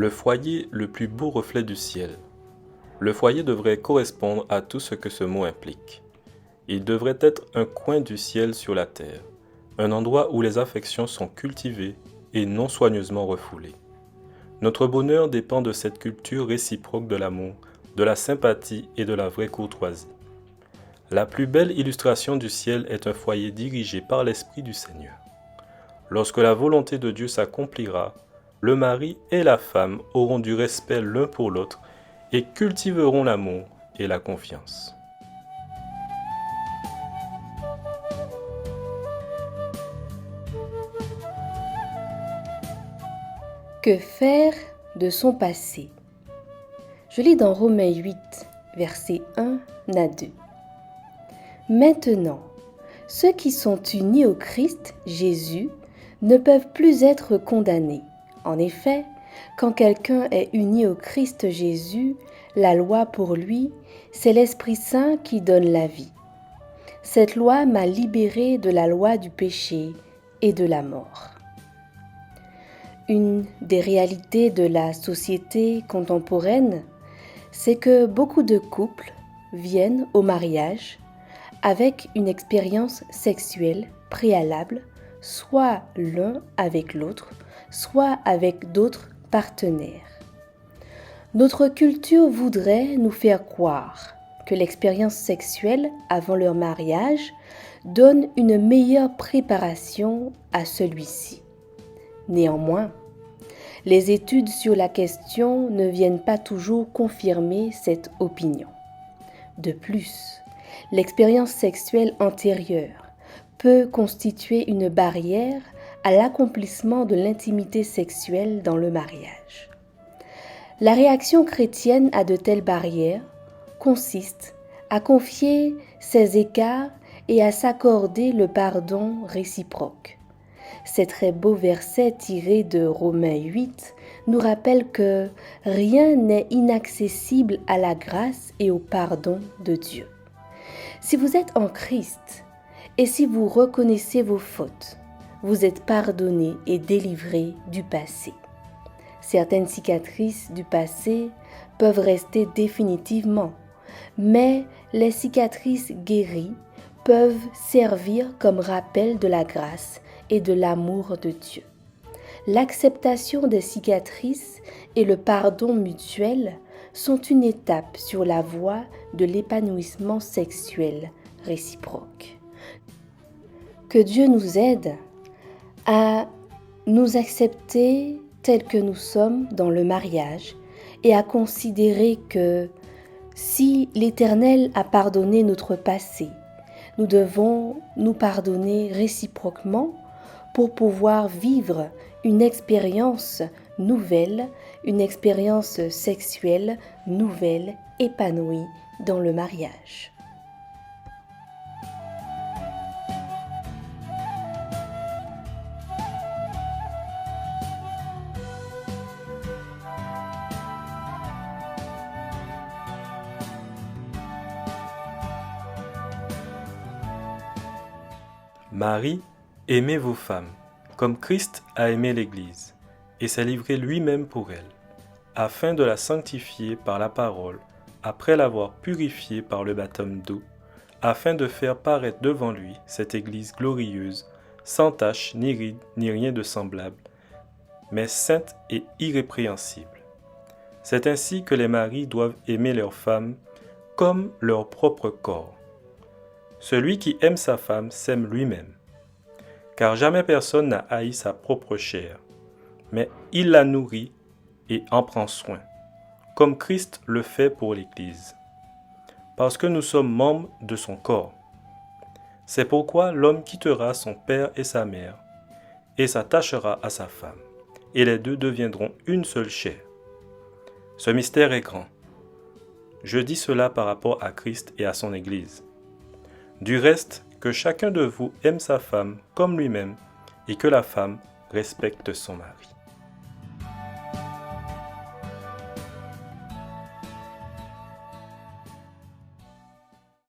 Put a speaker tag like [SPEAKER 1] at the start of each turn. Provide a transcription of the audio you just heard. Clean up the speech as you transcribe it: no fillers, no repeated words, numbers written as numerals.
[SPEAKER 1] Le foyer, le plus beau reflet du ciel. Le foyer devrait correspondre à tout ce que ce mot implique. Il devrait être un coin du ciel sur la terre, un endroit où les affections sont cultivées et non soigneusement refoulées. Notre bonheur dépend de cette culture réciproque de l'amour, de la sympathie et de la vraie courtoisie. La plus belle illustration du ciel est un foyer dirigé par l'Esprit du Seigneur. Lorsque la volonté de Dieu s'accomplira, le mari et la femme auront du respect l'un pour l'autre et cultiveront l'amour et la confiance.
[SPEAKER 2] Que faire de son passé? Je lis dans Romains 8, versets 1 à 2. Maintenant, ceux qui sont unis au Christ Jésus ne peuvent plus être condamnés. En effet, quand quelqu'un est uni au Christ Jésus, la loi pour lui, c'est l'Esprit Saint qui donne la vie. Cette loi m'a libéré de la loi du péché et de la mort. Une des réalités de la société contemporaine, c'est que beaucoup de couples viennent au mariage avec une expérience sexuelle préalable, soit l'un avec l'autre, soit avec d'autres partenaires. Notre culture voudrait nous faire croire que l'expérience sexuelle avant leur mariage donne une meilleure préparation à celui-ci. Néanmoins, les études sur la question ne viennent pas toujours confirmer cette opinion. De plus, l'expérience sexuelle antérieure peut constituer une barrière à l'accomplissement de l'intimité sexuelle dans le mariage. La réaction chrétienne à de telles barrières consiste à confier ces écarts et à s'accorder le pardon réciproque. Ces très beaux versets tirés de Romains 8 nous rappellent que rien n'est inaccessible à la grâce et au pardon de Dieu. Si vous êtes en Christ et si vous reconnaissez vos fautes, vous êtes pardonné et délivré du passé. Certaines cicatrices du passé peuvent rester définitivement, mais les cicatrices guéries peuvent servir comme rappel de la grâce et de l'amour de Dieu. L'acceptation des cicatrices et le pardon mutuel sont une étape sur la voie de l'épanouissement sexuel réciproque. Que Dieu nous aide à nous accepter tels que nous sommes dans le mariage et à considérer que si l'Éternel a pardonné notre passé, nous devons nous pardonner réciproquement pour pouvoir vivre une expérience nouvelle, une expérience sexuelle nouvelle, épanouie dans le mariage.
[SPEAKER 1] Marie, aimez vos femmes, comme Christ a aimé l'Église, et s'est livré lui-même pour elle, afin de la sanctifier par la parole, après l'avoir purifiée par le baptême d'eau, afin de faire paraître devant lui cette Église glorieuse, sans tache, ni ride, ni rien de semblable, mais sainte et irrépréhensible. C'est ainsi que les maris doivent aimer leurs femmes comme leur propre corps. Celui qui aime sa femme s'aime lui-même, car jamais personne n'a haï sa propre chair, mais il la nourrit et en prend soin, comme Christ le fait pour l'Église, parce que nous sommes membres de son corps. C'est pourquoi l'homme quittera son père et sa mère, et s'attachera à sa femme, et les deux deviendront une seule chair. Ce mystère est grand. Je dis cela par rapport à Christ et à son Église. Du reste, que chacun de vous aime sa femme comme lui-même et que la femme respecte son mari.